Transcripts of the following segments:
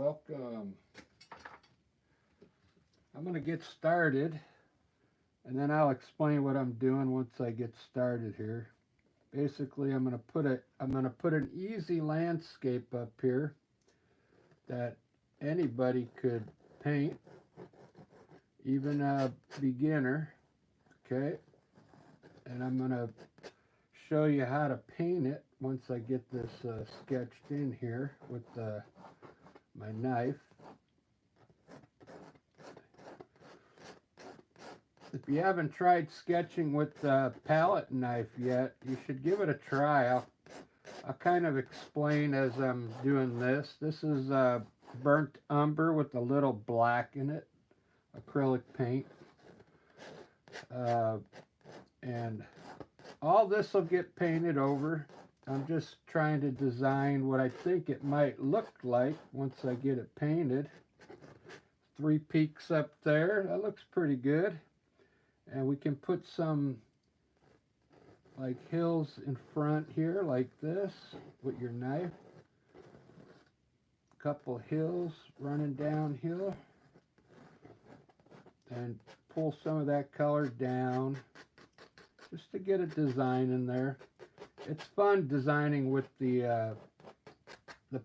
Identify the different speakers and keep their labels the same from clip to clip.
Speaker 1: welcome. I'm going to get started and then I'll explain what I'm doing once I get started here. Basically, I'm going to put an easy landscape up here that anybody could paint, even a beginner, okay? And I'm going to show you how to paint it once I get this sketched in here with my knife. If you haven't tried sketching with the palette knife yet, you should give it a try. I'll kind of explain as I'm doing this. This is burnt umber with a little black in it, acrylic paint. And all this will get painted over. I'm just trying to design what I think it might look like once I get it painted. 3 peaks up there. That looks pretty good. And we can put some like hills in front here like this with your knife. A couple hills running downhill. And pull some of that color down just to get a design in there. It's fun designing with the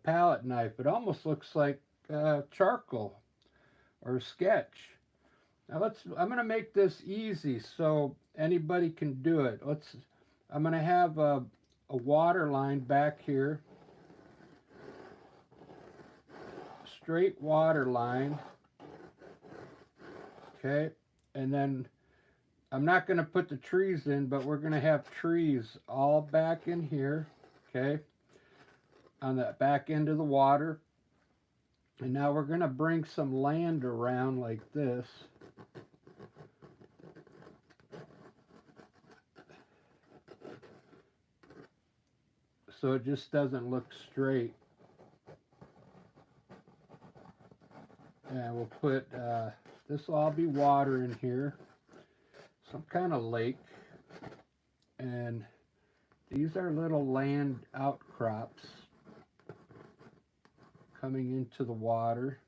Speaker 1: palette knife. It almost looks like charcoal or sketch. Now I'm going to make this easy so anybody can do it. I'm going to have a water line back here. Straight water line. Okay. And then I'm not going to put the trees in, but we're going to have trees all back in here. Okay. On the back end of the water. And now we're going to bring some land around like this. So it just doesn't look straight. And we'll put, this will all be water in here. Some kind of lake. And these are little land outcrops coming into the water.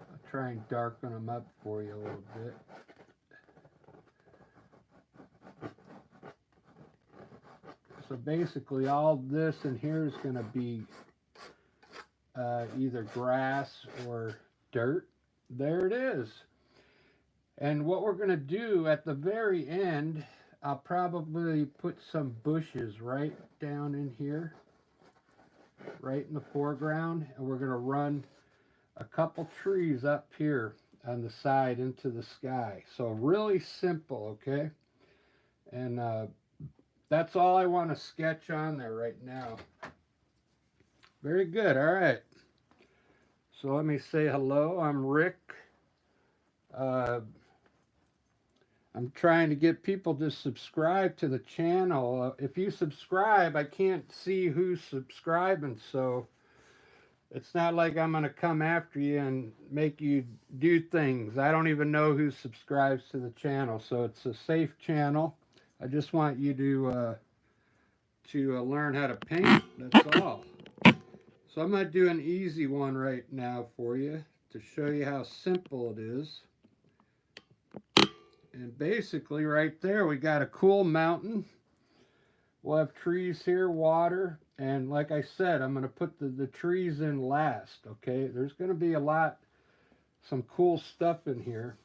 Speaker 1: I'll try and darken them up for you a little bit. So basically all this in here is going to be either grass or dirt. There it is. And what we're going to do at the very end, I'll probably put some bushes right down in here, right in the foreground. And we're going to run a couple trees up here on the side into the sky. So really simple, okay? And that's all I want to sketch on there right now. Very good. All right. So let me say hello. I'm Rick. I'm trying to get people to subscribe to the channel. If you subscribe, I can't see who's subscribing, so it's not like I'm going to come after you and make you do things. I don't even know who subscribes to the channel, so it's a safe channel. I just want you to learn how to paint. That's all. So I'm going to do an easy one right now for you to show you how simple it is. And basically right there we got a cool mountain. We'll have trees here, water, and like I said, I'm going to put the trees in last, okay? There's going to be some cool stuff in here.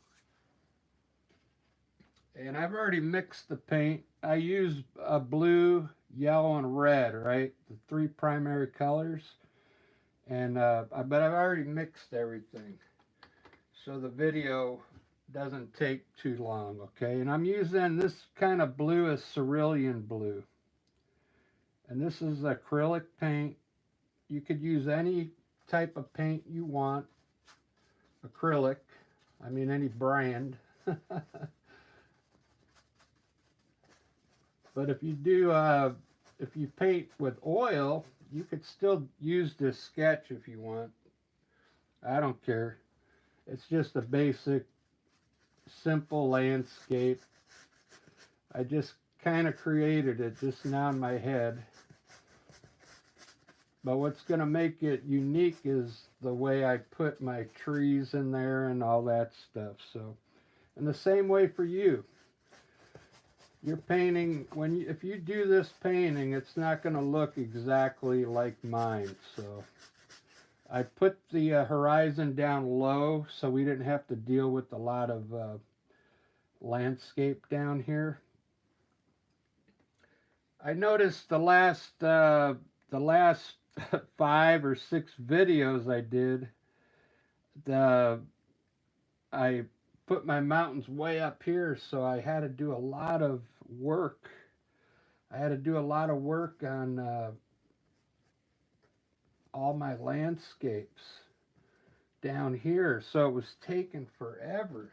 Speaker 1: And I've already mixed the paint. I use blue, yellow, and red, right? The 3 primary colors. And but I've already mixed everything. So the video doesn't take too long, okay? And I'm using this kind of blue as cerulean blue. And this is acrylic paint. You could use any type of paint you want. Acrylic. I mean any brand. But if you do, if you paint with oil, you could still use this sketch if you want. I don't care. It's just a basic, simple landscape. I just kind of created it just now in my head. But what's going to make it unique is the way I put my trees in there and all that stuff. So, and the same way for you. Your painting, if you do this painting, it's not going to look exactly like mine. So I put the horizon down low so we didn't have to deal with a lot of landscape down here. I noticed the last 5 or 6 videos I did, I put my mountains way up here, so I had to do a lot of work. I had to do a lot of work on all my landscapes down here, so it was taking forever.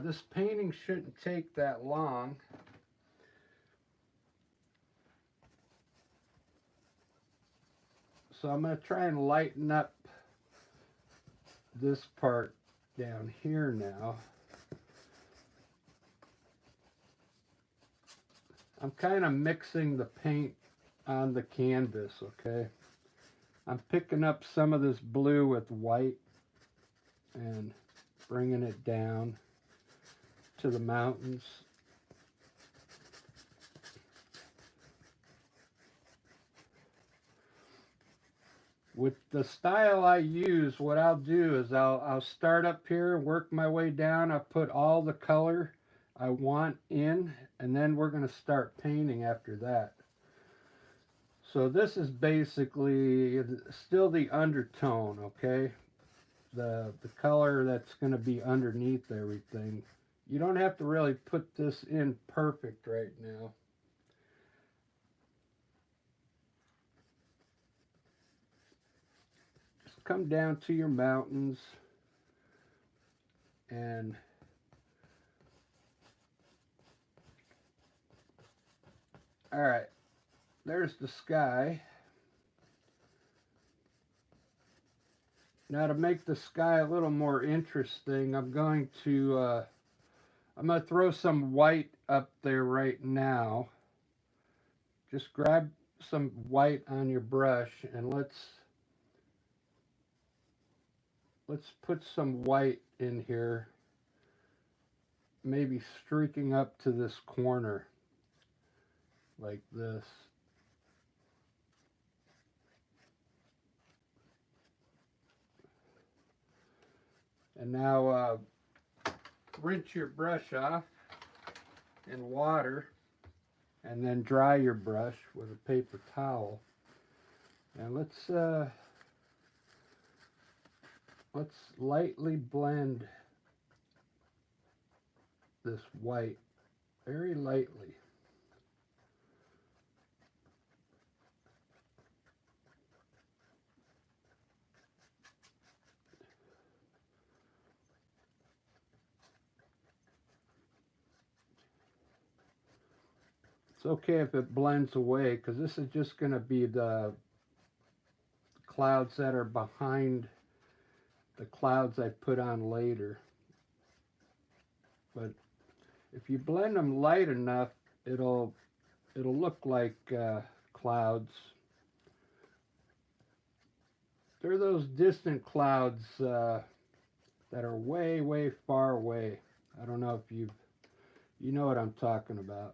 Speaker 1: This painting shouldn't take that long. So I'm going to try and lighten up this part down here now. I'm kind of mixing the paint on the canvas, okay? I'm picking up some of this blue with white and bringing it down to the mountains. With the style I use, what I'll do is I'll start up here, work my way down. I'll put all the color I want in, and then we're going to start painting after that. So this is basically still the undertone, okay? The color that's going to be underneath everything. You don't have to really put this in perfect right now. Just come down to your mountains and all right, there's the sky. Now to make the sky a little more interesting, I'm going to throw some white up there right now. Just grab some white on your brush and let's put some white in here, maybe streaking up to this corner like this. And now rinse your brush off in water and then dry your brush with a paper towel. And let's lightly blend this white, very lightly. It's okay if it blends away, because this is just going to be the clouds that are behind the clouds I put on later. But if you blend them light enough, it'll look like clouds. They're those distant clouds that are way, way far away. I don't know if you know what I'm talking about.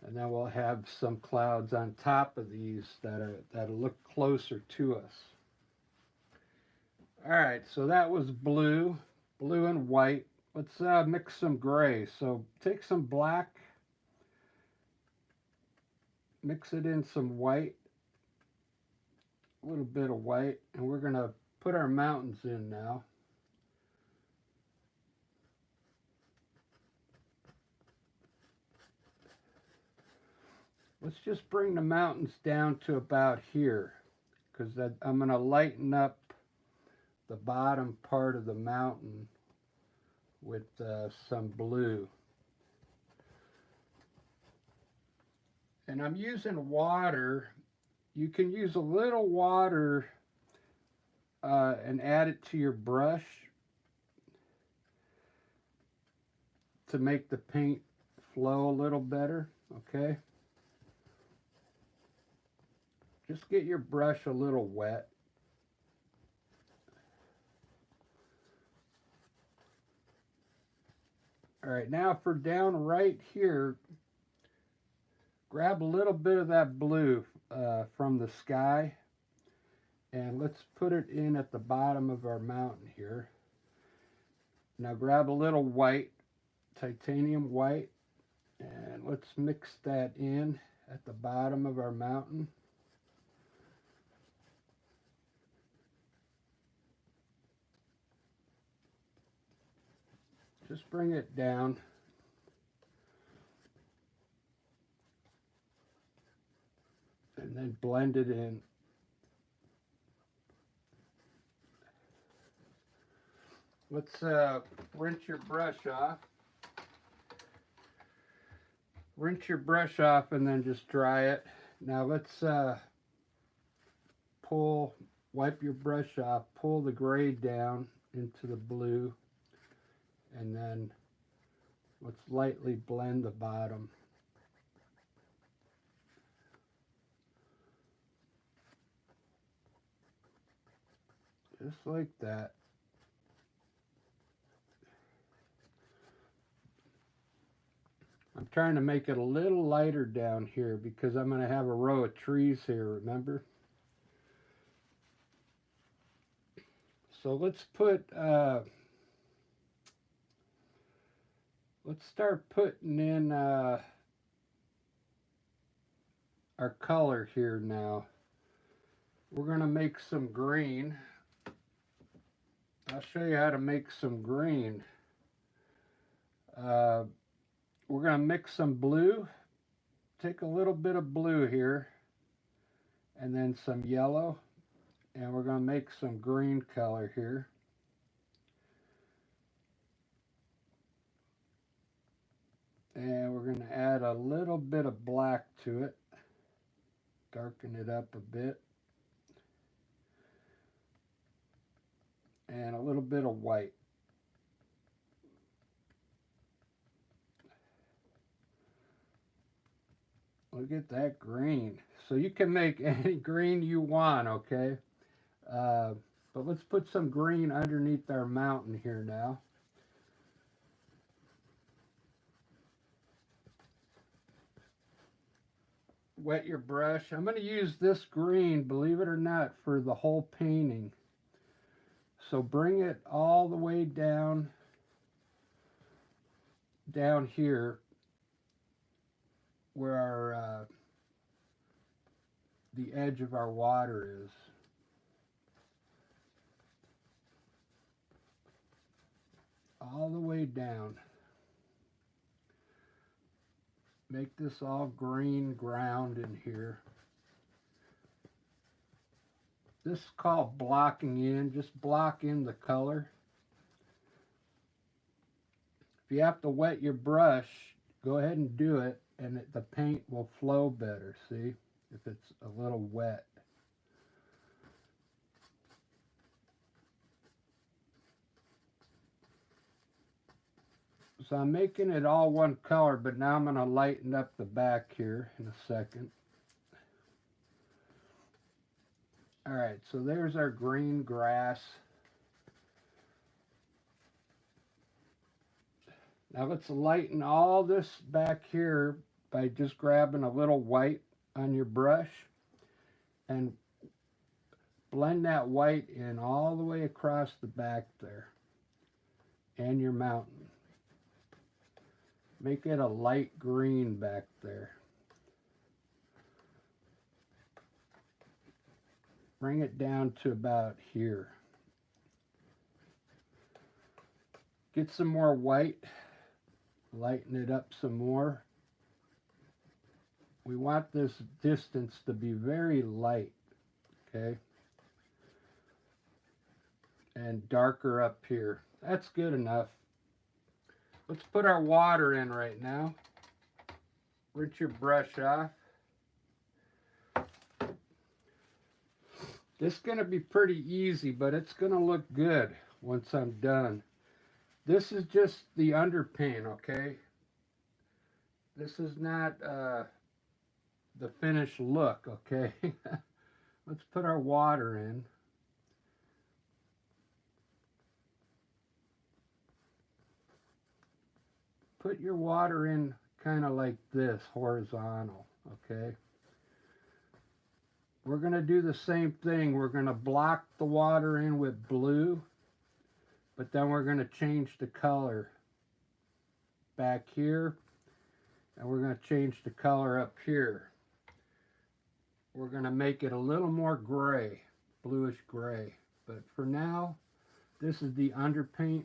Speaker 1: And then we'll have some clouds on top of these that'll look closer to us. All right, so that was blue and white. Let's mix some gray. So take some black, mix it in some white, a little bit of white, and we're going to put our mountains in now. Let's just bring the mountains down to about here, because I'm going to lighten up the bottom part of the mountain with some blue. And I'm using water. You can use a little water and add it to your brush to make the paint flow a little better, okay? Just get your brush a little wet. All right, now for down right here, grab a little bit of that blue from the sky, and let's put it in at the bottom of our mountain here. Now grab a little white, titanium white, and let's mix that in at the bottom of our mountain. Just bring it down. And then blend it in. Let's rinse your brush off. Rinse your brush off and then just dry it. Now let's wipe your brush off, pull the gray down into the blue, and then let's lightly blend the bottom. Just like that. I'm trying to make it a little lighter down here because I'm going to have a row of trees here, remember? So let's start putting in our color here now. We're going to make some green. I'll show you how to make some green. We're going to mix some blue. Take a little bit of blue here and then some yellow, and we're going to make some green color here. And we're going to add a little bit of black to it, darken it up a bit, and a little bit of white. Look at that green. So you can make any green you want, okay? But let's put some green underneath our mountain here now. Wet your brush. I'm going to use this green, believe it or not, for the whole painting. So bring it all the way down here where our the edge of our water is. All the way down. Make this all green ground in here. This is called blocking in. Just block in the color. If you have to wet your brush, go ahead and do it, and the paint will flow better, see? If it's a little wet. So I'm making it all one color, but now I'm going to lighten up the back here in a second. Alright, so there's our green grass. Now let's lighten all this back here by just grabbing a little white on your brush and blend that white in all the way across the back there and your mountain. Make it a light green back there. Bring it down to about here. Get some more white. Lighten it up some more. We want this distance to be very light, okay? And darker up here. That's good enough. Let's put our water in right now. Rinse your brush off. This is going to be pretty easy, but it's going to look good once I'm done. This is just the underpaint, okay? This is not the finished look, okay? let's put our water in. Put your water in kind of like this, horizontal, okay? We're going to do the same thing. We're going to block the water in with blue, but then we're going to change the color back here, and we're going to change the color up here. We're going to make it a little more gray, bluish gray. But for now, this is the underpaint.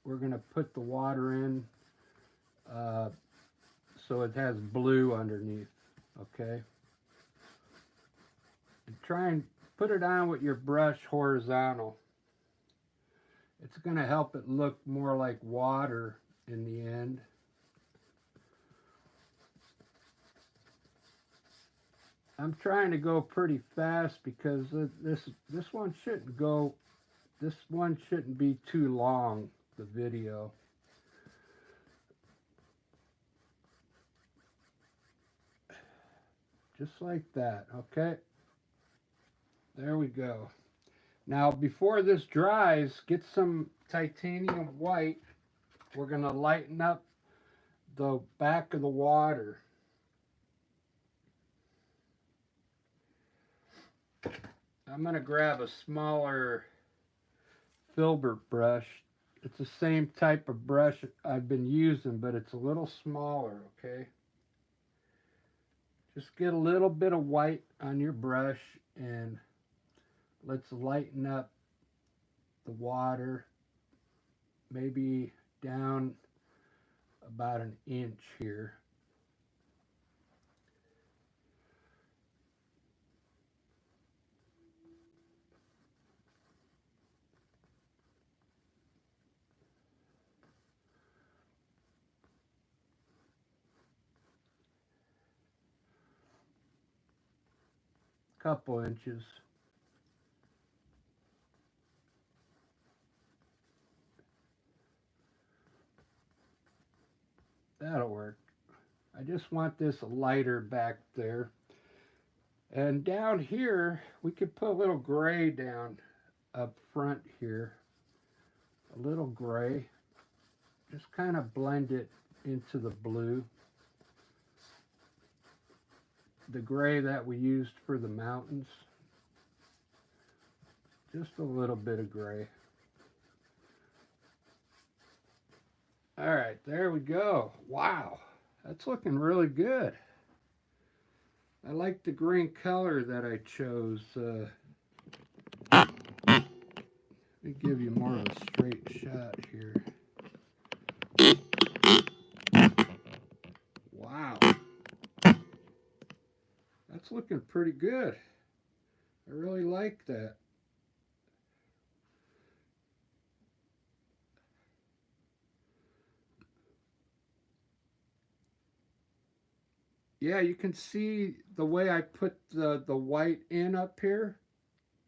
Speaker 1: We're going to put the water in so it has blue underneath, okay? And try and put it on with your brush horizontal. It's going to help it look more like water in the end. I'm trying to go pretty fast because this one shouldn't be too long, the video. Just like that, okay? There we go. Now, before this dries, get some titanium white. We're going to lighten up the back of the water. I'm going to grab a smaller filbert brush. It's the same type of brush I've been using, but it's a little smaller, okay? Just get a little bit of white on your brush and let's lighten up the water, maybe down about an inch here. Couple inches. That'll work. I just want this lighter back there. And down here, we could put a little gray down up front here. A little gray. Just kind of blend it into the blue. The gray that we used for the mountains. Just a little bit of gray. All right, there we go. Wow, that's looking really good. I like the green color that I chose. Let me give you more of a straight shot here. Wow. That's looking pretty good. I really like that. Yeah, you can see the way I put the white in up here.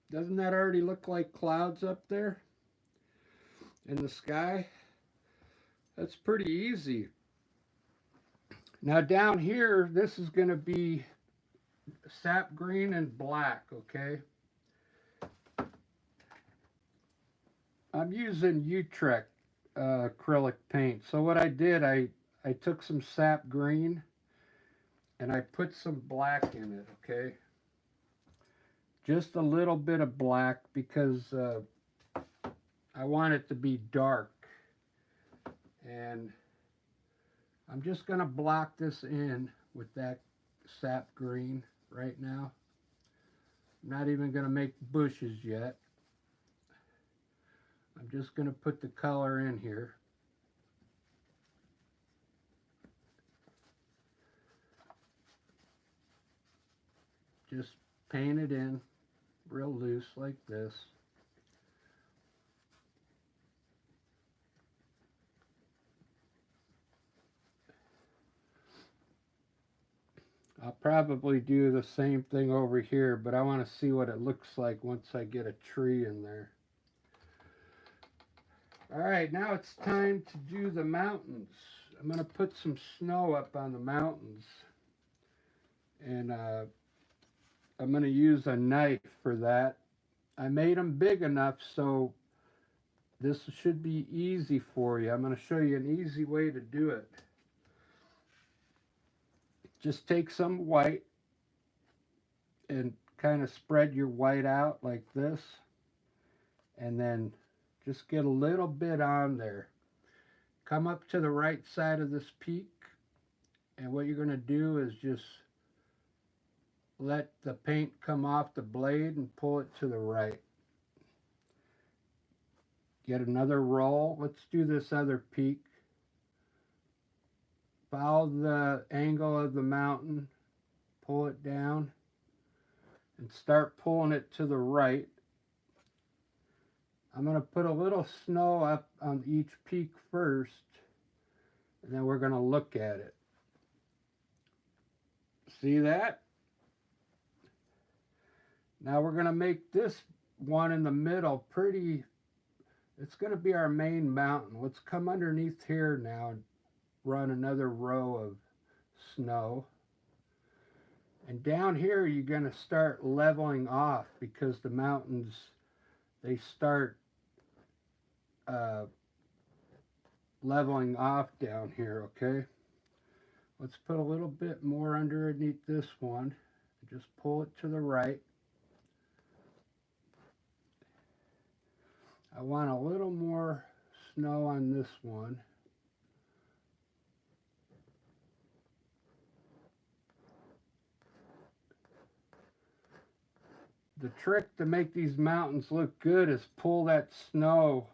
Speaker 1: Doesn't that already look like clouds up there in the sky? That's pretty easy. Now down here, this is going to be sap green and black, okay? I'm using Utrecht acrylic paint. So what I did, I took some sap green and I put some black in it, okay? Just a little bit of black because I want it to be dark. And I'm just going to block this in with that sap green right now. I'm not even going to make bushes yet. I'm just going to put the color in here. Just paint it in real loose like this. I'll probably do the same thing over here, but I want to see what it looks like once I get a tree in there. All right, now it's time to do the mountains. I'm going to put some snow up on the mountains. And I'm going to use a knife for that. I made them big enough so this should be easy for you. I'm going to show you an easy way to do it. Just take some white and kind of spread your white out like this, and then just get a little bit on there. Come up to the right side of this peak, and what you're going to do is just let the paint come off the blade and pull it to the right. Get another roll. Let's do this other peak. Follow the angle of the mountain, pull it down, and start pulling it to the right. I'm going to put a little snow up on each peak first, and then we're going to look at it. See that? Now we're going to make this one in the middle pretty. It's going to be our main mountain. Let's come underneath here now and run another row of snow. And down here you're going to start leveling off because the mountains, they start leveling off down here, okay? Let's put a little bit more underneath this one. Just pull it to the right. I want a little more snow on this one. The trick to make these mountains look good is pull that snow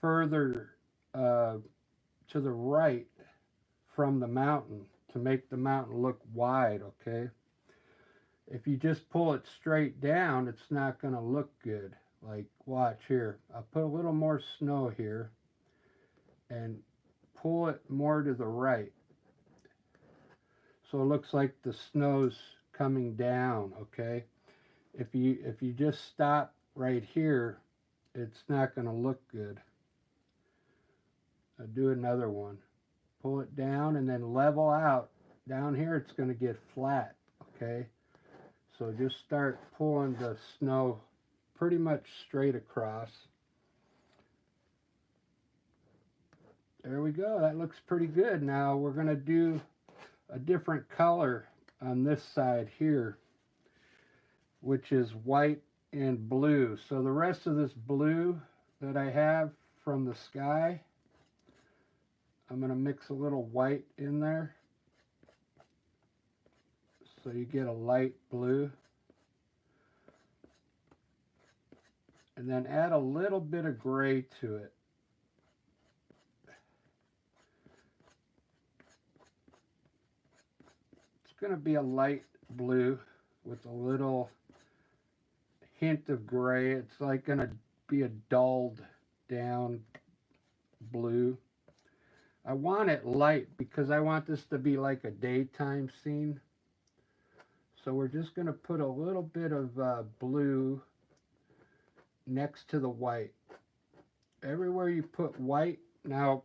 Speaker 1: further to the right from the mountain to make the mountain look wide, okay? If you just pull it straight down, it's not going to look good. Like, watch here. I'll put a little more snow here and pull it more to the right. So it looks like the snow's coming down, okay? If you just stop right here, it's not going to look good. I'll do another one. Pull it down and then level out. Down here it's going to get flat, okay? So just start pulling the snow pretty much straight across. There we go. That looks pretty good. Now we're going to do a different color on this side here, which is white and blue. So the rest of this blue that I have from the sky, I'm going to mix a little white in there so you get a light blue. And then add a little bit of gray to it. It's going to be a light blue with a little hint of gray. It's like going to be a dulled down blue. I want it light because I want this to be like a daytime scene. So we're just going to put a little bit of blue next to the white. Everywhere you put white. Now,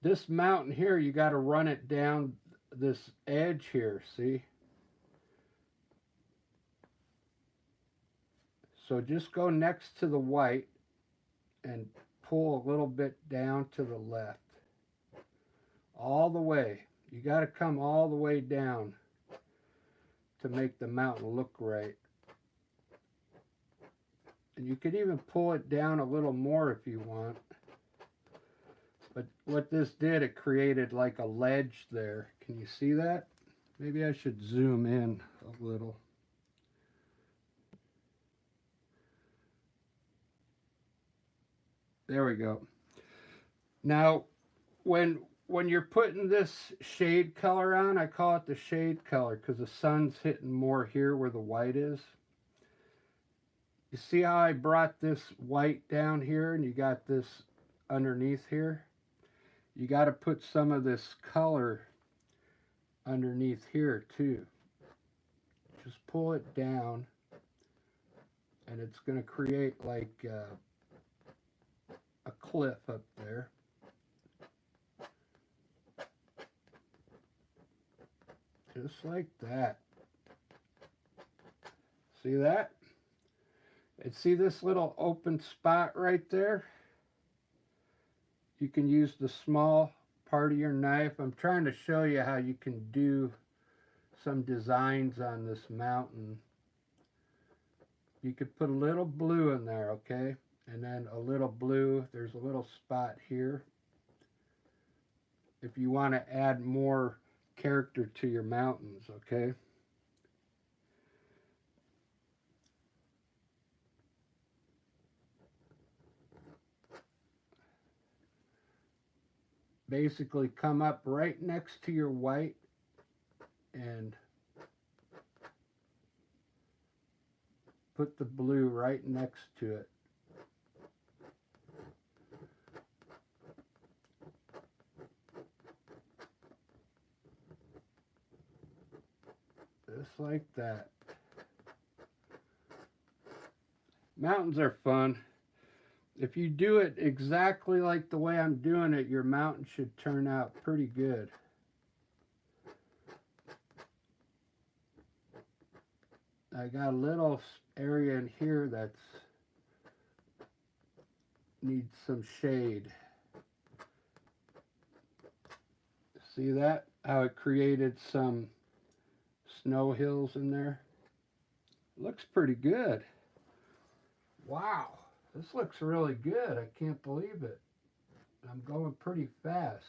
Speaker 1: this mountain here, you got to run it down this edge here, see? So just go next to the white and pull a little bit down to the left. All the way. You got to come all the way down to make the mountain look right. And you could even pull it down a little more if you want. But what this did, it created like a ledge there. Can you see that? Maybe I should zoom in a little. There we go. Now, when you're putting this shade color on, I call it the shade color because the sun's hitting more here where the white is. You see how I brought this white down here and you got this underneath here? You got to put some of this color underneath here too. Just pull it down and it's going to create like a cliff up there. Just like that. See that? And see this little open spot right there? You can use the small part of your knife. I'm trying to show you how you can do some designs on this mountain. You could put a little blue in there, okay? And then a little blue. There's a little spot here. If you want to add more character to your mountains, okay? Basically come up right next to your white and put the blue right next to it. Just like that. Mountains are fun. If you do it exactly like the way I'm doing it, your mountain should turn out pretty good. I got a little area in here that's needs some shade. See that? How it created some snow hills in there? Looks pretty good. Wow, this looks really good. I can't believe it. I'm going pretty fast.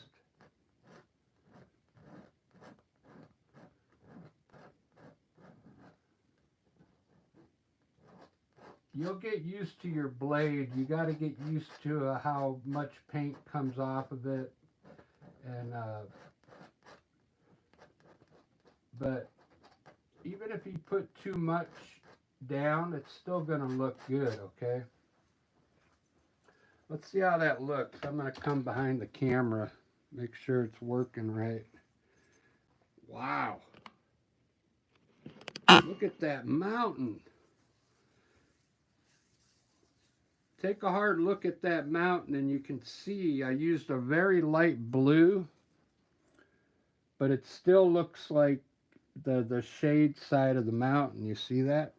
Speaker 1: You'll get used to your blade. You got to get used to how much paint comes off of it. And but even if you put too much down, it's still going to look good, okay? Let's see how that looks. I'm going to come behind the camera, make sure it's working right. Wow. Look at that mountain. Take a hard look at that mountain and you can see I used a very light blue, but it still looks like the shade side of the mountain. You see that?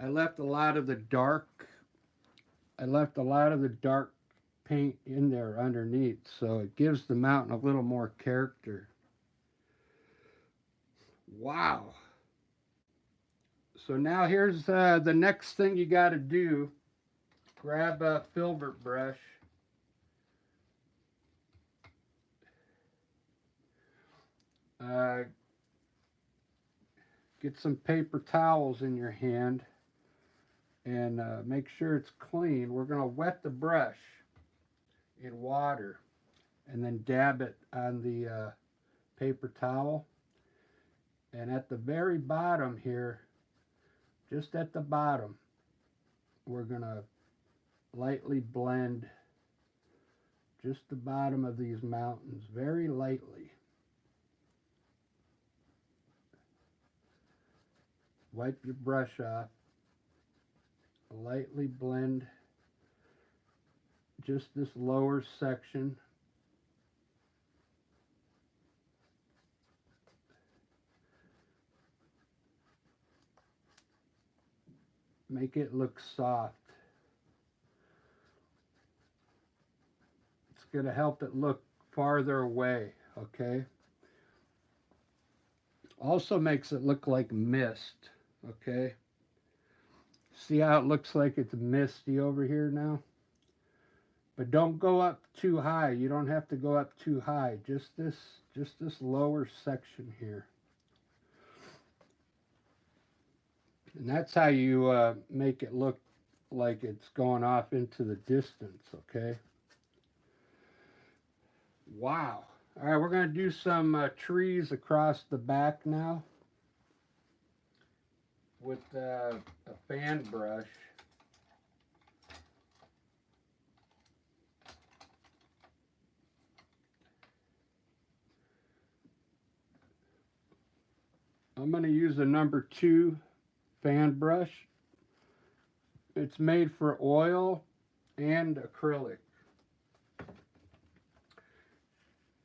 Speaker 1: I left a lot of the dark paint in there underneath, so it gives the mountain a little more character. Wow. So now here's the next thing you got to do. Grab a filbert brush. Get some paper towels in your hand and make sure it's clean. We're going to wet the brush in water and then dab it on the paper towel. And at the very bottom here, just at the bottom, we're going to lightly blend just the bottom of these mountains, very lightly. Wipe your brush off, lightly blend just this lower section. Make it look soft. It's going to help it look farther away, okay? Also makes it look like mist, okay? See how it looks like it's misty over here now? But don't go up too high. You don't have to go up too high. Just this lower section here. And that's how you make it look like it's going off into the distance, okay? Wow. All right, we're going to do some trees across the back now with a fan brush. I'm going to use a number 2 fan brush. It's made for oil and acrylic.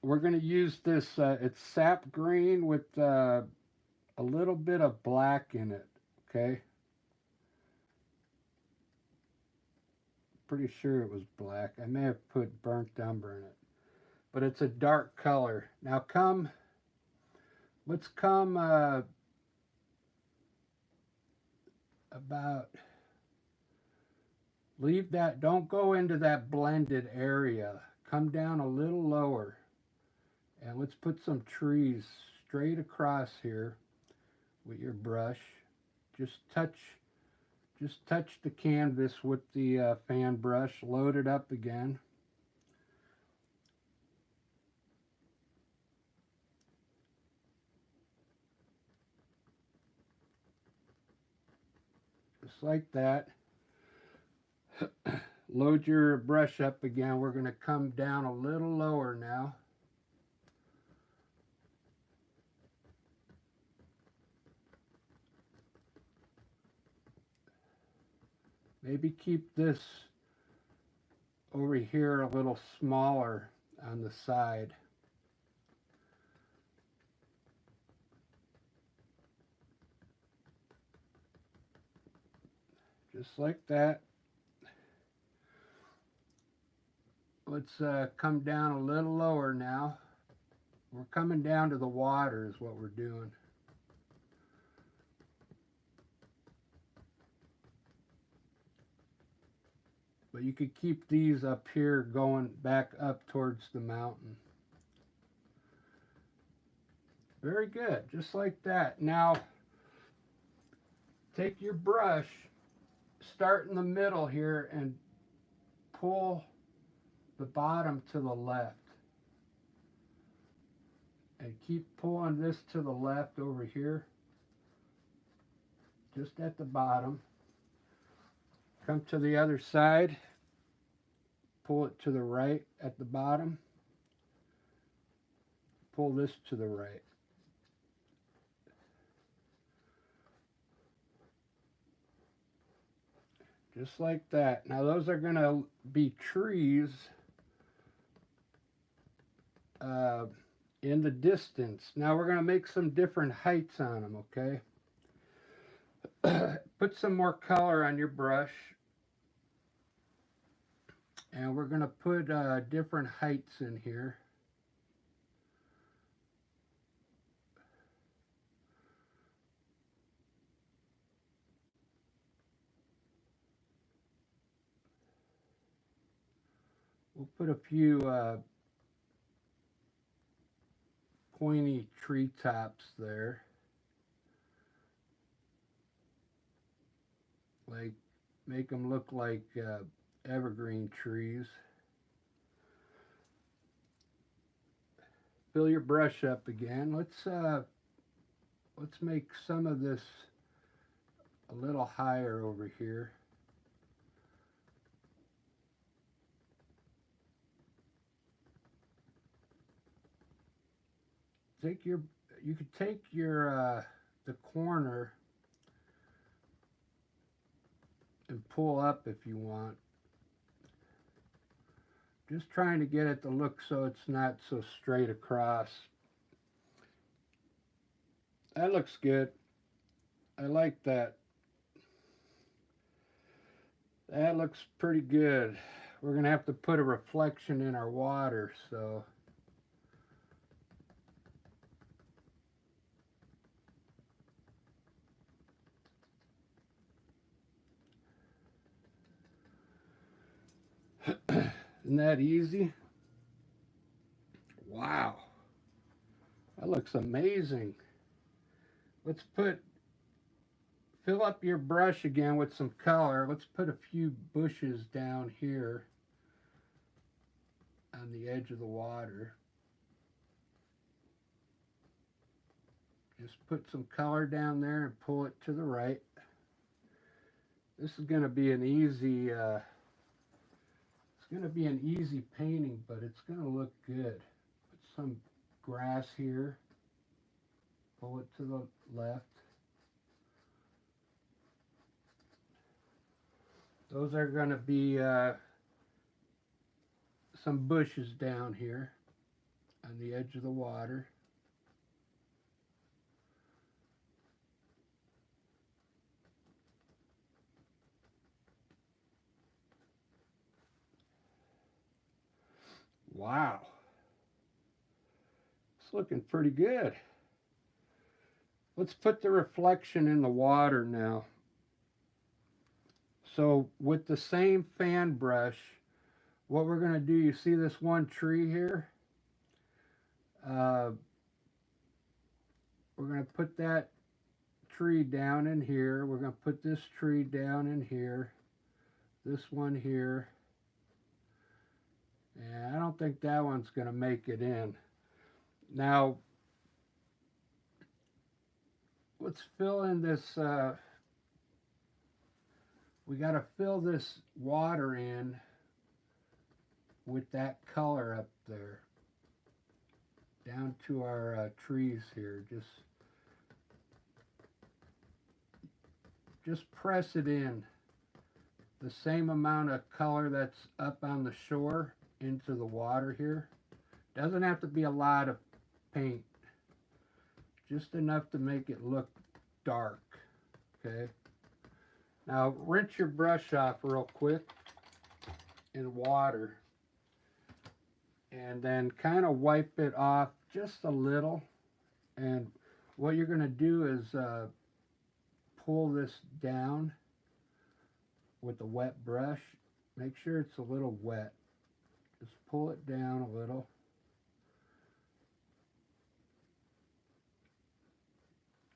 Speaker 1: We're going to use this, it's sap green with a little bit of black in it, okay? Pretty sure it was black. I may have put burnt umber in it. But it's a dark color. Now let's come about, leave that, don't go into that blended area. Come down a little lower. And let's put some trees straight across here with your brush. Just touch the canvas with the fan brush. Load it up again. Just like that. Load your brush up again. We're going to come down a little lower now. Maybe keep this over here a little smaller on the side. Just like that. Let's come down a little lower now. We're coming down to the water is what we're doing. But you could keep these up here going back up towards the mountain. Very good, just like that. Now, take your brush, start in the middle here, and pull the bottom to the left. And keep pulling this to the left over here, just at the bottom. Come to the other side, pull it to the right at the bottom, pull this to the right. Just like that. Now those are going to be trees in the distance. Now we're going to make some different heights on them, okay? Put some more color on your brush. And we're going to put different heights in here. We'll put a few pointy treetops there. Like, make them look like evergreen trees. Fill your brush up again. Let's make some of this a little higher over here. You could take your the corner and pull up if you want. Just trying to get it to look so it's not so straight across. That looks good. I like that. That looks pretty good. We're going to have to put a reflection in our water, so isn't that easy? Wow. That looks amazing. Let's fill up your brush again with some color. Let's put a few bushes down here on the edge of the water. Just put some color down there and pull it to the right. This is going to be an easy painting, but it's going to look good. Put some grass here. Pull it to the left. Those are going to be some bushes down here on the edge of the water. Wow. It's looking pretty good. Let's put the reflection in the water now. So with the same fan brush, what we're going to do, you see this one tree here? Uh, we're going to put that tree down in here. We're going to put this tree down in here. This one here. And I don't think that one's going to make it in. Now, let's fill in this, we got to fill this water in with that color up there. Down to our trees here. Just press it in. The same amount of color that's up on the shore into the water here. Doesn't have to be a lot of paint. Just enough to make it look dark. Okay. Now rinse your brush off real quick in water. And then kind of wipe it off just a little. And what you're going to do is pull this down with a wet brush. Make sure it's a little wet. Just pull it down a little.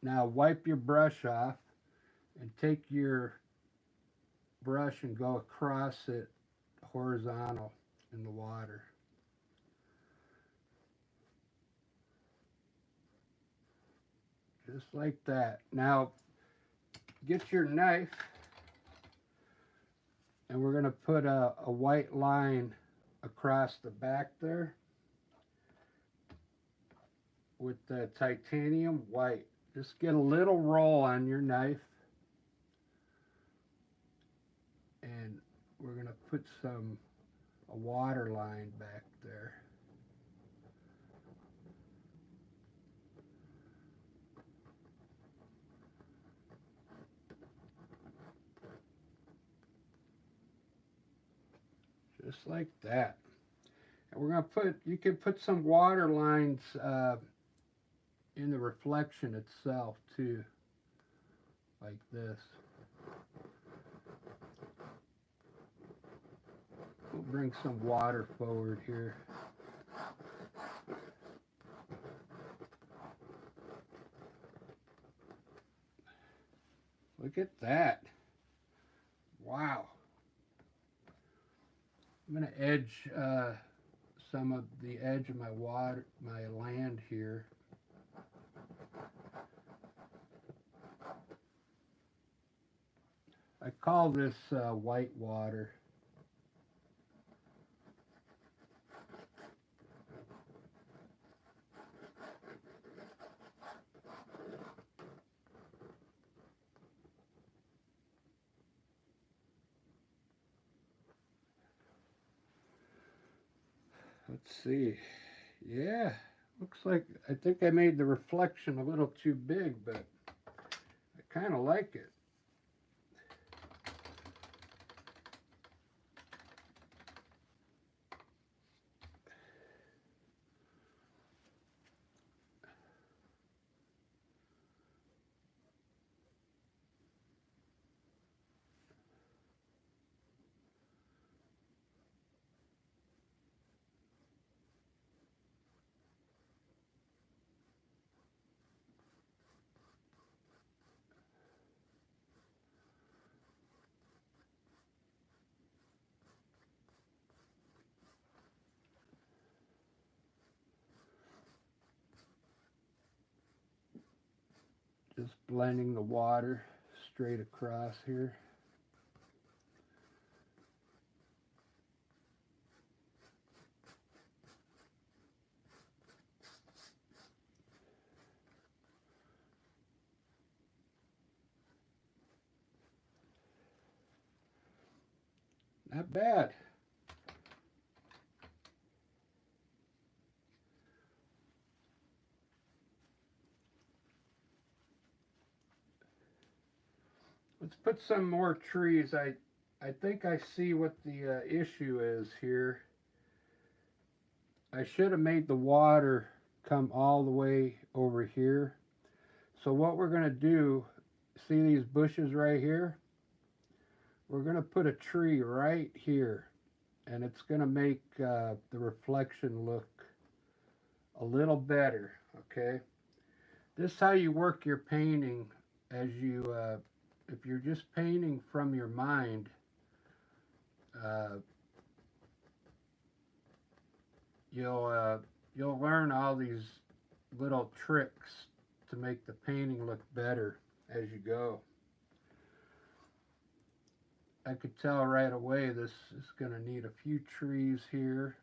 Speaker 1: Now wipe your brush off and take your brush and go across it horizontal in the water. Just like that. Now get your knife and we're going to put a white line across the back there with the titanium white. Just get a little roll on your knife and we're going to put a water line back there. Just like that. And we're going to you can put some water lines in the reflection itself too, like this. We'll bring some water forward here. Look at that. Wow. I'm going to edge some of the edge of my land here. I call this white water. Let's see. Yeah, looks like I think I made the reflection a little too big, but I kind of like it. Just blending the water straight across here. Not bad. Let's put some more trees. I think I see what the issue is here. I should have made the water come all the way over here. So what we're going to do, see these bushes right here? We're going to put a tree right here, and it's going to make the reflection look a little better, okay? This is how you work your painting. As you, if you're just painting from your mind, uh, you'll learn all these little tricks to make the painting look better as you go. I could tell right away this is going to need a few trees here.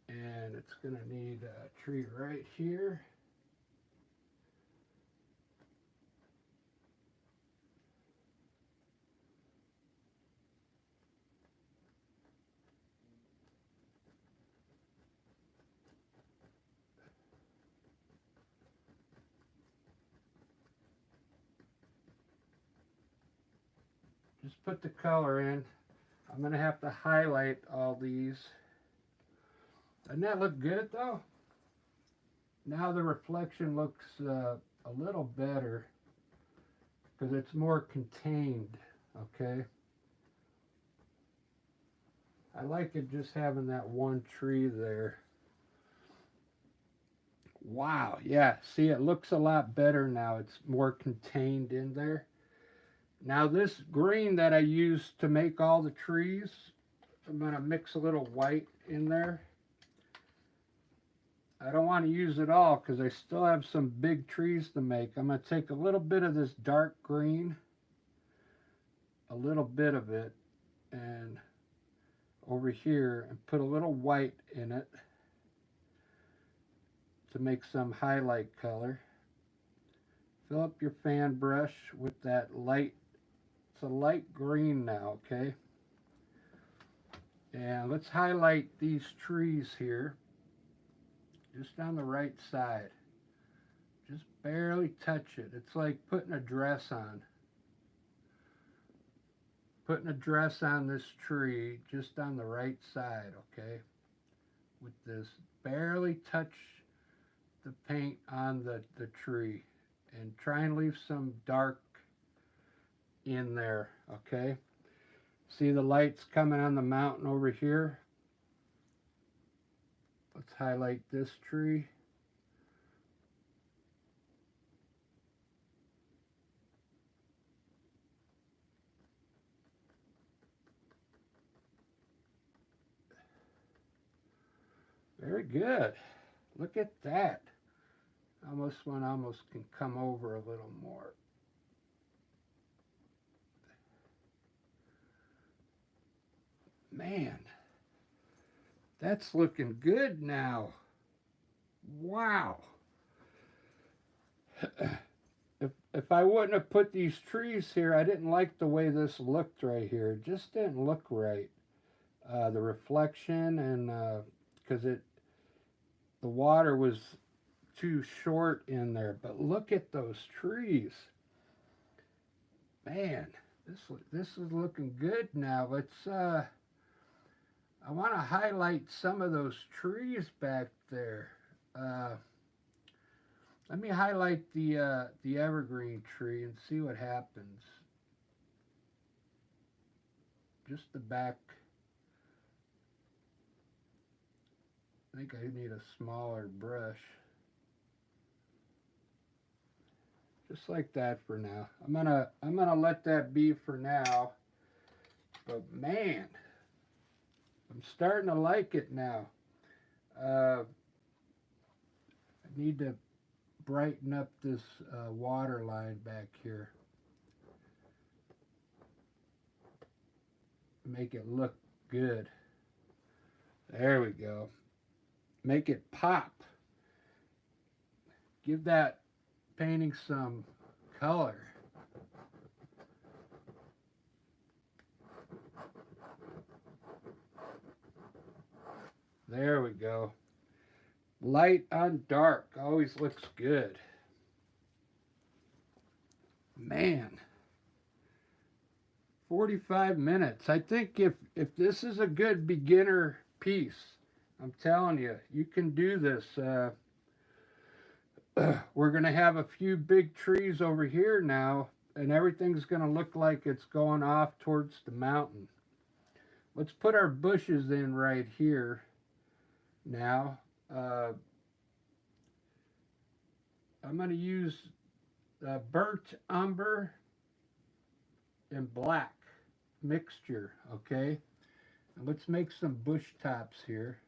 Speaker 1: And it's going to need a tree right here. Just put the color in. I'm going to have to highlight all these. Doesn't that look good though? Now the reflection looks a little better because it's more contained, okay? I like it just having that one tree there. Wow, yeah, see, it looks a lot better now. It's more contained in there. Now this green that I used to make all the trees, I'm going to mix a little white in there. I don't want to use it all because I still have some big trees to make. I'm going to take a little bit of this dark green, a little bit of it, and over here, and put a little white in it to make some highlight color. Fill up your fan brush with that light. It's a light green now, okay? And let's highlight these trees here, just on the right side. Just barely touch it. It's like putting a dress on. Putting a dress on this tree just on the right side, okay? With this, barely touch the paint on the tree. And try and leave some dark in there, okay? See the lights coming on the mountain over here? Let's highlight this tree. Very good. Look at that. Almost one almost can come over a little more. Man, that's looking good now. Wow. If I wouldn't have put these trees here, I didn't like the way this looked right here. It just didn't look right. The reflection and because the water was too short in there. But look at those trees. Man, this is looking good now. Let's I want to highlight some of those trees back there. Let me highlight the evergreen tree and see what happens. Just the back. I think I need a smaller brush. Just like that for now. I'm gonna let that be for now. But man, I'm starting to like it now. I need to brighten up this water line back here. Make it look good. There we go. Make it pop. Give that painting some color. There we go. Light on dark always looks good. Man, 45 minutes. I think if this is a good beginner piece, I'm telling you, you can do this. We're going to have a few big trees over here now, and everything's going to look like it's going off towards the mountain. Let's put our bushes in right here now. I'm going to use burnt umber and black mixture, okay? And let's make some bush tops here.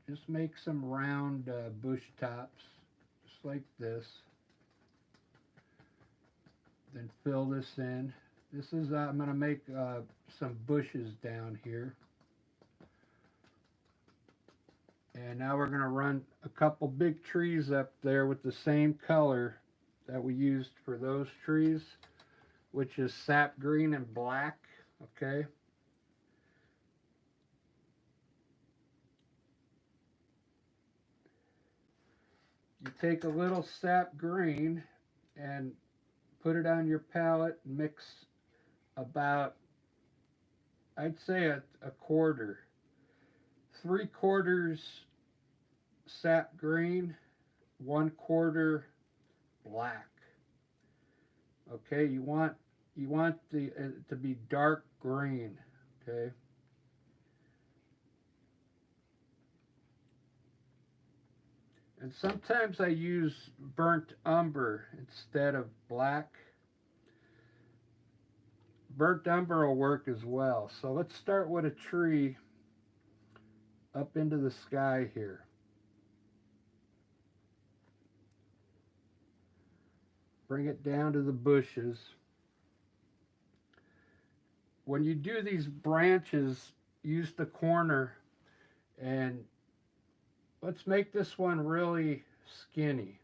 Speaker 1: Just make some round bush tops, just like this. Then fill this in. This is, I'm going to make some bushes down here. And now we're going to run a couple big trees up there with the same color that we used for those trees, which is sap green and black, okay? You take a little sap green and put it on your palette, mix about, I'd say a quarter. 3/4 sap green, 1/4 black. Okay, you want the to be dark green, okay? And sometimes I use burnt umber instead of black. Burnt umber will work as well. So let's start with a tree up into the sky here. Bring it down to the bushes. When you do these branches, use the corner, and let's make this one really skinny.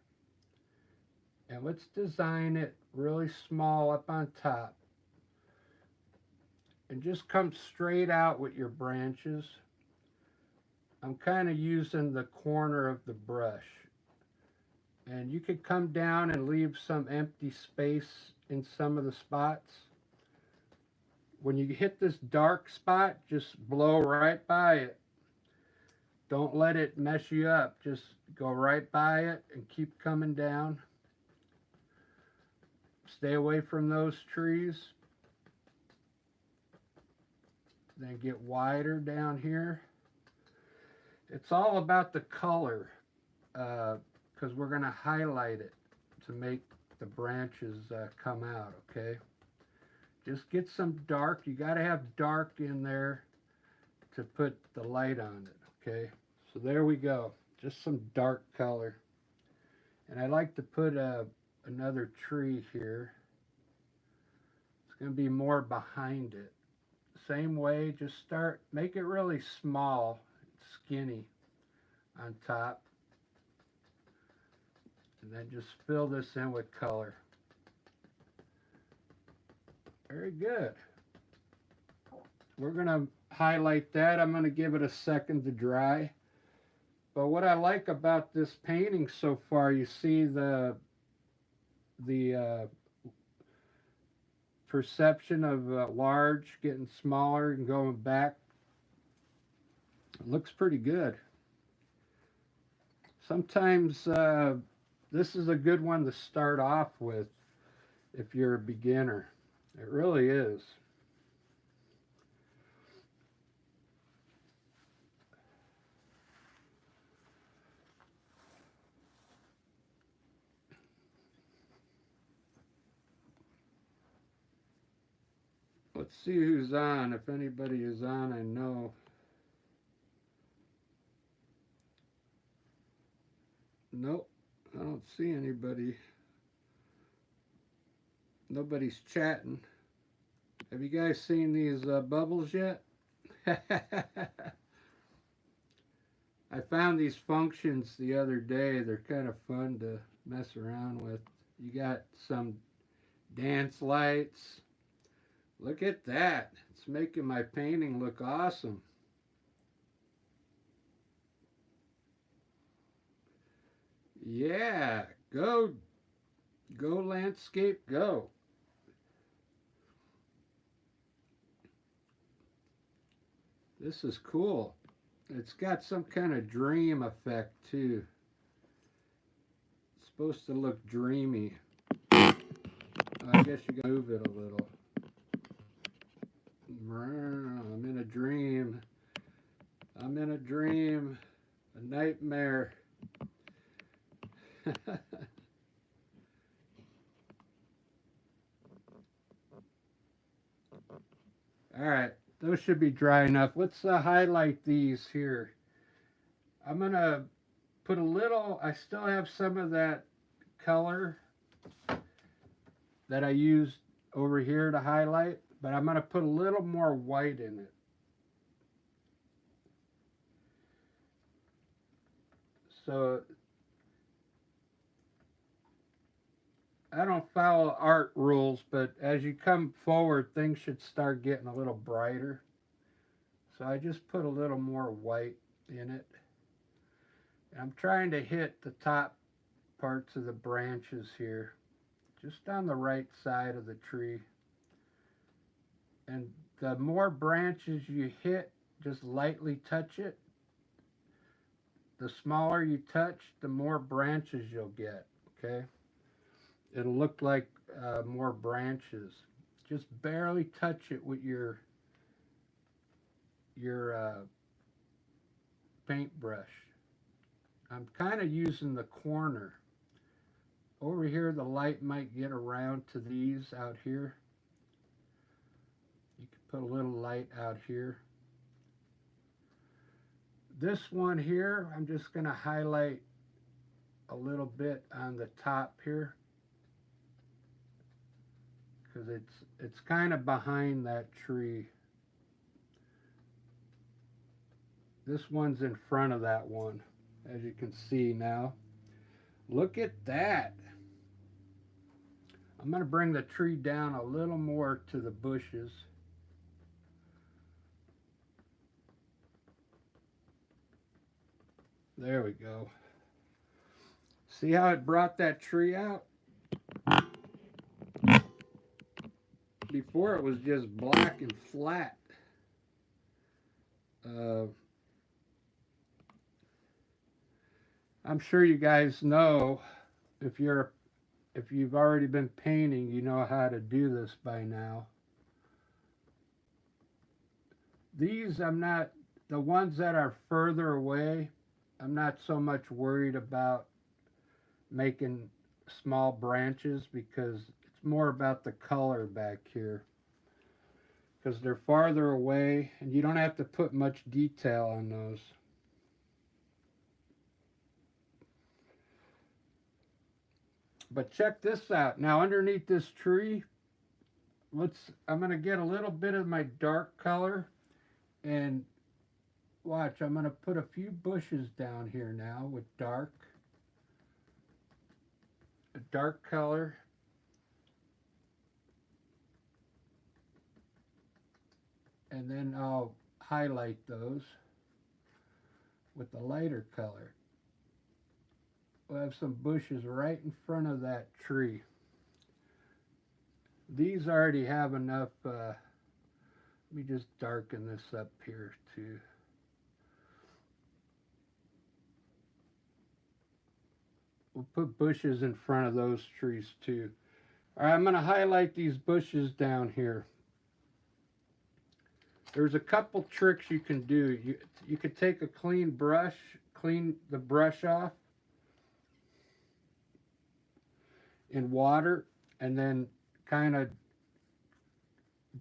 Speaker 1: And let's design it really small up on top. And just come straight out with your branches. I'm kind of using the corner of the brush. And you could come down and leave some empty space in some of the spots. When you hit this dark spot, just blow right by it. Don't let it mess you up. Just go right by it and keep coming down. Stay away from those trees. Then get wider down here. It's all about the color, because we're going to highlight it to make the branches come out, okay? Just get some dark. You got to have dark in there to put the light on it, okay? So there we go. Just some dark color. And I like to put another tree here. It's going to be more behind it. Same way, just make it really small, skinny on top. And then just fill this in with color. Very good. We're going to highlight that. I'm going to give it a second to dry. But what I like about this painting so far, you see the perception of large getting smaller and going back. It looks pretty good. Sometimes this is a good one to start off with if you're a beginner. It really is. Let's see who's on. If anybody is on, I know. Nope, I don't see anybody. Nobody's chatting. Have you guys seen these bubbles yet? I found these functions the other day. They're kind of fun to mess around with. You got some dance lights. Look at that. It's making my painting look awesome. Yeah, go, go landscape, go. This is cool. It's got some kind of dream effect too. It's supposed to look dreamy. I guess you can move it a little. I'm in a dream. I'm in a dream. A nightmare. All right, those should be dry enough. Let's highlight these here. I'm gonna put a little. I still have some of that color that I used over here to highlight, but I'm gonna put a little more white in it. So I don't follow art rules, but as you come forward, things should start getting a little brighter. So I just put a little more white in it. I'm trying to hit the top parts of the branches here, just on the right side of the tree. And the more branches you hit, just lightly touch it, the smaller you touch, the more branches you'll get, okay? It'll look like more branches. Just barely touch it with your paintbrush. I'm kind of using the corner. Over here, the light might get around to these out here. You can put a little light out here. This one here, I'm just going to highlight a little bit on the top here, because it's kind of behind that tree. This one's in front of that one, as you can see now. Look at that. I'm going to bring the tree down a little more to the bushes. There we go. See how it brought that tree out? Before it was just black and flat. I'm sure you guys know, if you've already been painting, you know how to do this by now. These, the ones that are further away, I'm not so much worried about making small branches, because it's more about the color back here. Because they're farther away and you don't have to put much detail on those. But check this out. Now underneath this tree, I'm going to get a little bit of my dark color, and watch, I'm going to put a few bushes down here now with a dark color. And then I'll highlight those with the lighter color. We'll have some bushes right in front of that tree. These already have enough. Let me just darken this up here too. We'll put bushes in front of those trees too. All right, I'm going to highlight these bushes down here. There's a couple tricks you can do. You could take a clean brush, clean the brush off in water, and then kind of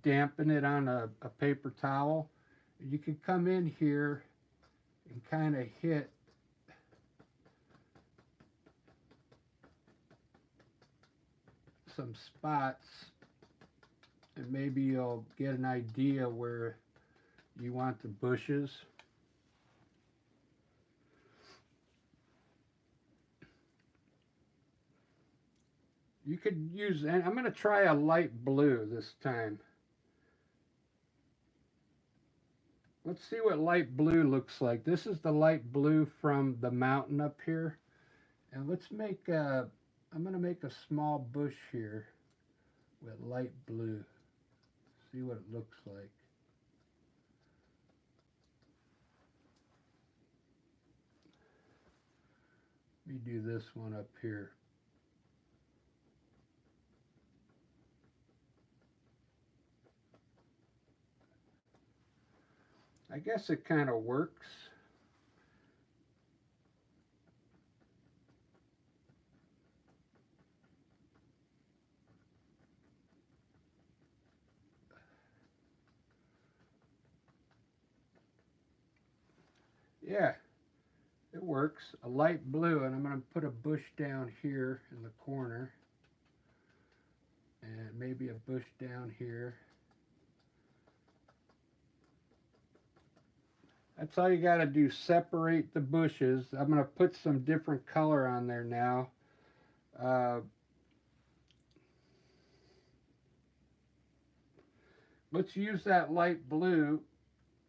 Speaker 1: dampen it on a paper towel. You can come in here and kind of hit some spots, and maybe you'll get an idea where you want the bushes. You could use, and I'm going to try a light blue this time. Let's see what light blue looks like. This is the light blue from the mountain up here. And let's make I'm going to make a small bush here with light blue. See what it looks like. Let me do this one up here. I guess it kind of works. Yeah, it works. A light blue, and I'm going to put a bush down here in the corner. And maybe a bush down here. That's all you got to do, separate the bushes. I'm going to put some different color on there now. Let's use that light blue.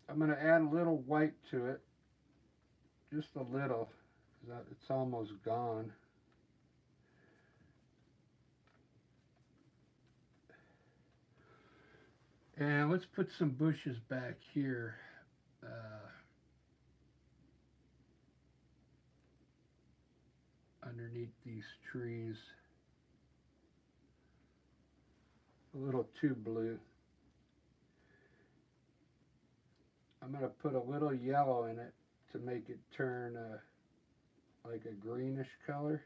Speaker 1: I'm going to add a little white to it. Just a little. It's almost gone. And let's put some bushes back here. Underneath these trees. A little too blue. I'm going to put a little yellow in it to make it turn like a greenish color.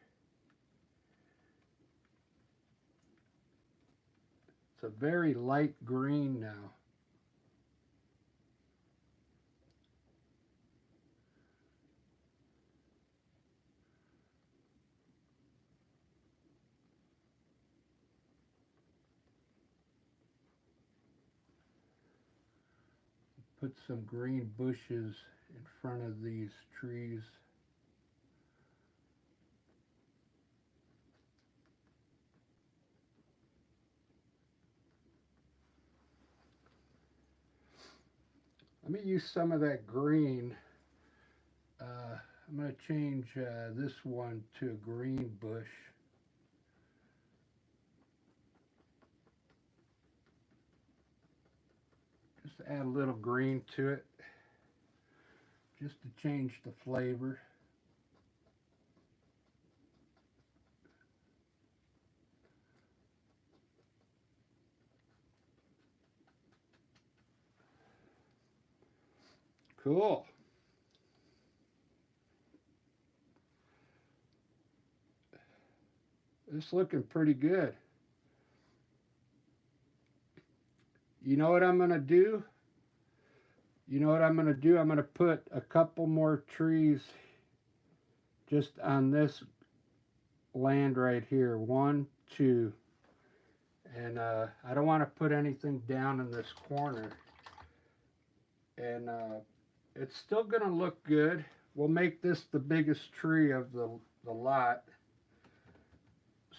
Speaker 1: It's a very light green now. Put some green bushes in front of these trees. Let me use some of that green. I'm going to change this one to a green bush. Just add a little green to it, just to change the flavor. Cool. It's looking pretty good. You know what I'm going to do? I'm going to put a couple more trees just on this land right here. 1, 2. And I don't want to put anything down in this corner. And it's still going to look good. We'll make this the biggest tree of the lot.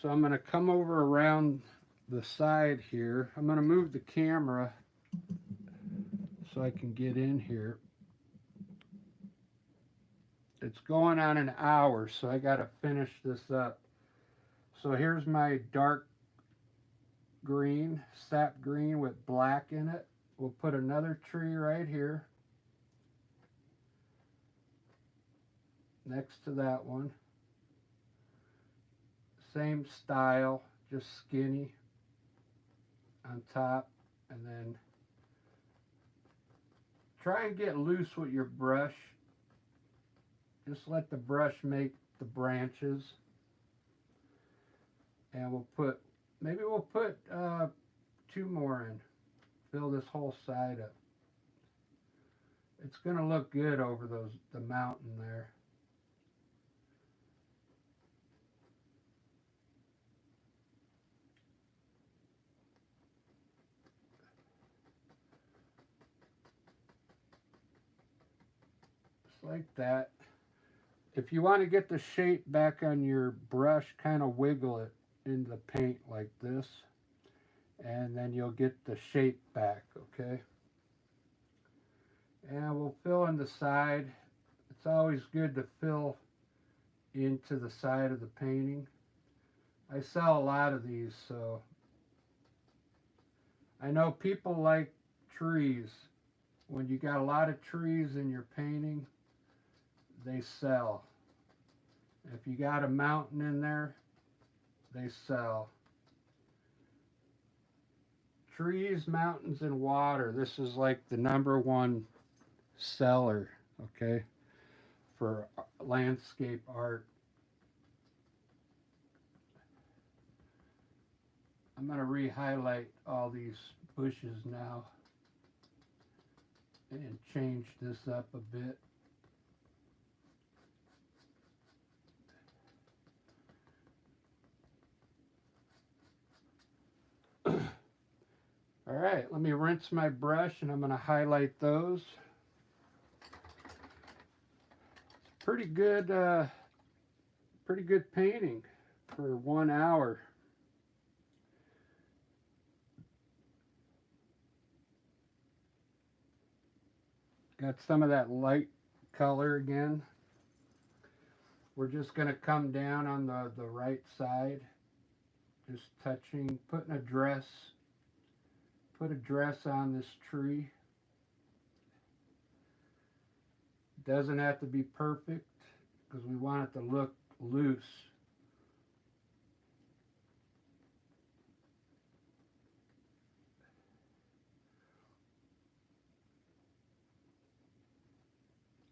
Speaker 1: So I'm going to come over around the side here. I'm going to move the camera so I can get in here. It's going on an hour, so I got to finish this up. So here's my dark green, sap green with black in it. We'll put another tree right here next to that one. Same style, just skinny on top, and then try and get loose with your brush. Just let the brush make the branches. And maybe we'll put 2 more in. Fill this whole side up. It's going to look good over the mountain there. Just like that. If you want to get the shape back on your brush, kind of wiggle it in the paint like this, and then you'll get the shape back, okay? And we'll fill in the side. It's always good to fill into the side of the painting. I sell a lot of these, so I know people like trees. When you got a lot of trees in your painting, they sell. If you got a mountain in there, they sell. Trees, mountains, and water. This is like the #1 seller, okay, for landscape art. I'm going to re-highlight all these bushes now and change this up a bit. All right, let me rinse my brush and I'm going to highlight those. It's pretty good painting for 1 hour. Got some of that light color again. We're just going to come down on the right side, just touching, putting a dress. Put a dress on this tree. Doesn't have to be perfect because we want it to look loose.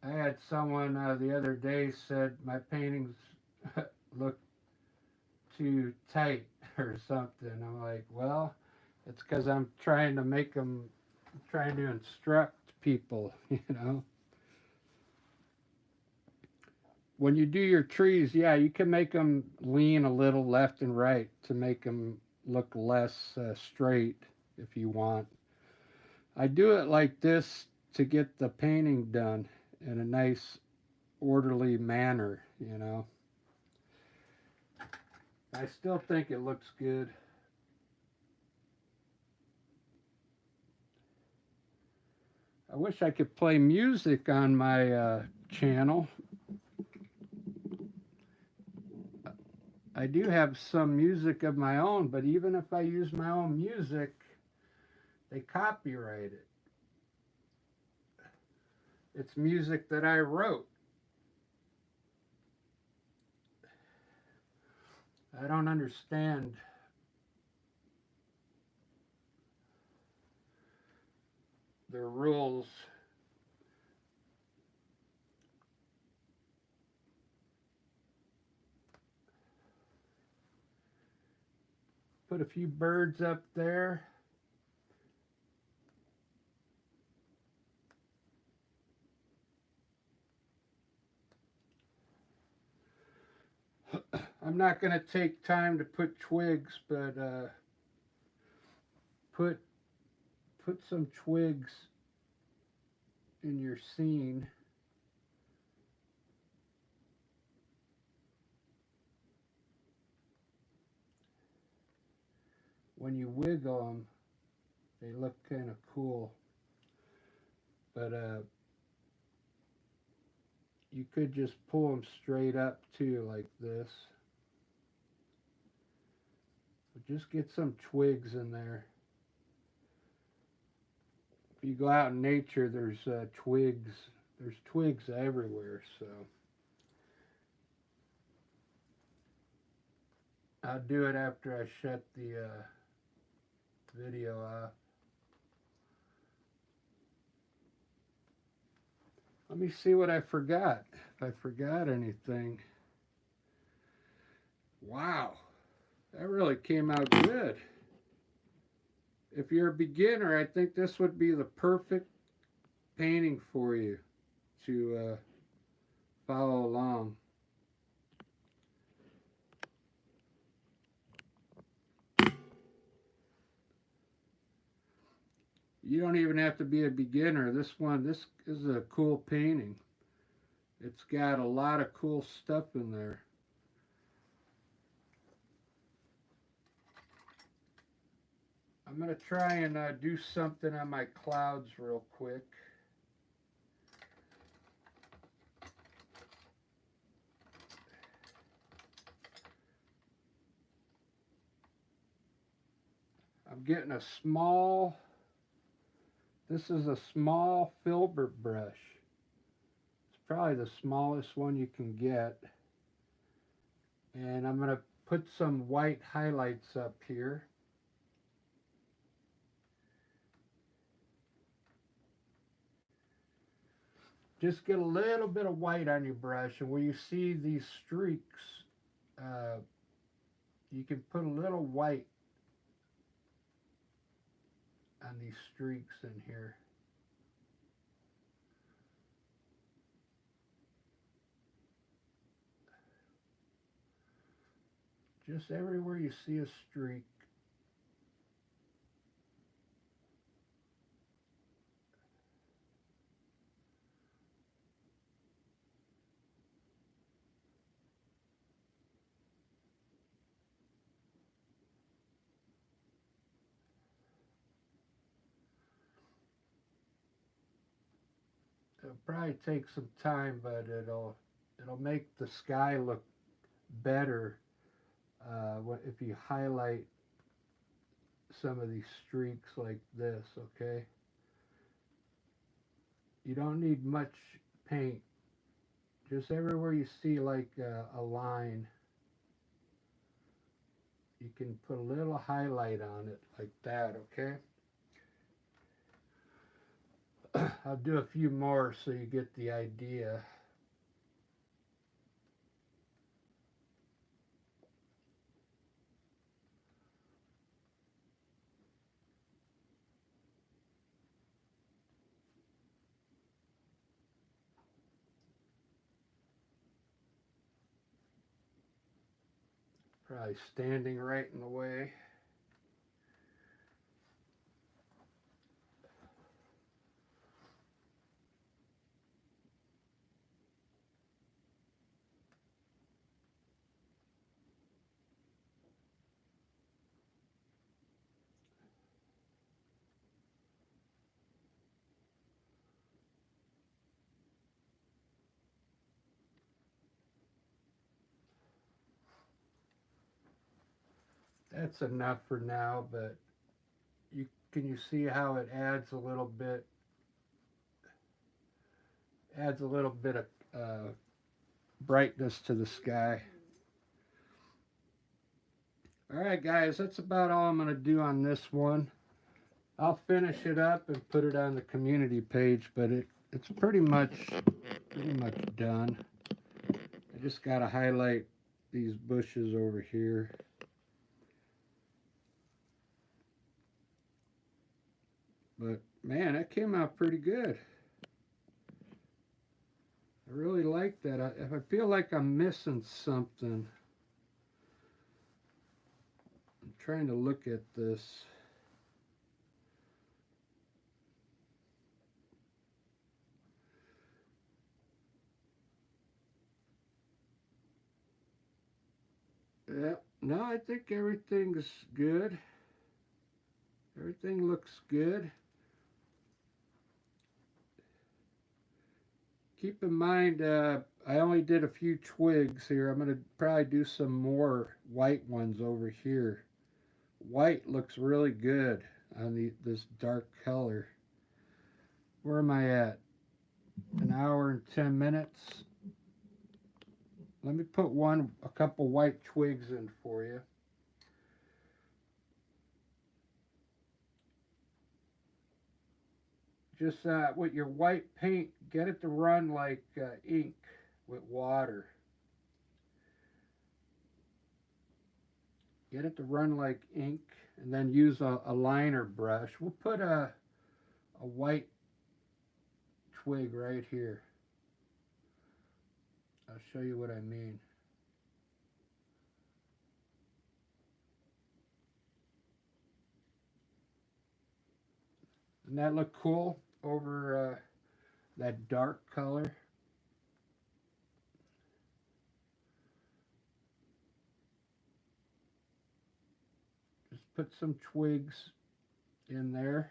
Speaker 1: I had someone the other day said my paintings look too tight or something. I'm like, well, it's because I'm trying to make them, trying to instruct people, you know. When you do your trees, yeah, you can make them lean a little left and right to make them look less straight if you want. I do it like this to get the painting done in a nice orderly manner, you know. I still think it looks good. I wish I could play music on my channel. I do have some music of my own, but even if I use my own music, they copyright it. It's music that I wrote. I don't understand the rules. Put a few birds up there. I'm not going to take time to put twigs, but put some twigs in your scene. When you wiggle them, they look kind of cool. But you could just pull them straight up too, like this. But just get some twigs in there. If you go out in nature, there's twigs. There's twigs everywhere, so I'll do it after I shut the video off. Let me see what I forgot. If I forgot anything. Wow, that really came out good. If you're a beginner, I think this would be the perfect painting for you to follow along. You don't even have to be a beginner. This is a cool painting. It's got a lot of cool stuff in there. I'm going to try and do something on my clouds real quick. I'm getting a small, this is a small filbert brush. It's probably the smallest one you can get. And I'm going to put some white highlights up here. Just get a little bit of white on your brush, and where you see these streaks, you can put a little white on these streaks in here. Just everywhere you see a streak. It'll probably take some time, but it'll make the sky look better if you highlight some of these streaks like this. Okay, you don't need much paint. Just everywhere you see like a line, you can put a little highlight on it like that. Okay. I'll do a few more so you get the idea. Probably standing right in the way. That's enough for now, but you see how it adds a little bit of brightness to the sky. All right, guys, that's about all I'm going to do on this one. I'll finish it up and put it on the community page, but it's pretty much done. I just got to highlight these bushes over here. But man, that came out pretty good. I really like that. I feel like I'm missing something. I'm trying to look at this. Yeah, no, I think everything's good. Everything looks good. Keep in mind, I only did a few twigs here. I'm going to probably do some more white ones over here. White looks really good on this dark color. Where am I at? An hour and 10 minutes. Let me put a couple white twigs in for you. Just with your white paint, get it to run like ink with water. Get it to run like ink, and then use a liner brush. We'll put a white twig right here. I'll show you what I mean. Doesn't that look cool over that dark color? Just put some twigs in there,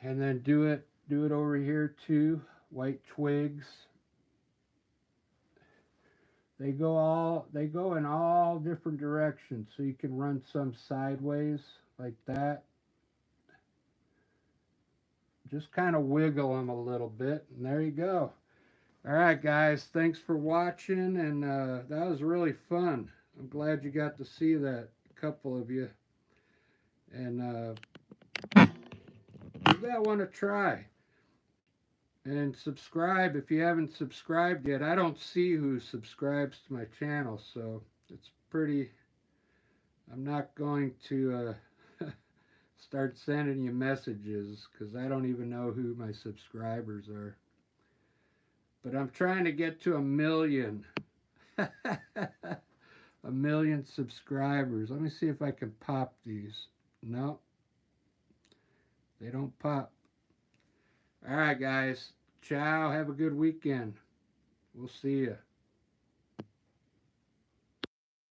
Speaker 1: and then do it over here too. White twigs. They go in all different directions, so you can run some sideways. like that. Just kind of wiggle them a little bit, and there you go. All right, guys, thanks for watching, and that was really fun. I'm glad you got to see that, a couple of you, and give that one a try. And subscribe if you haven't subscribed yet. I don't see who subscribes to my channel, so it's pretty. I'm not going to start sending you messages because I don't even know who my subscribers are. But I'm trying to get to 1,000,000. 1,000,000 subscribers. Let me see if I can pop these. No, they don't pop. All right, guys. Ciao. Have a good weekend. We'll see you.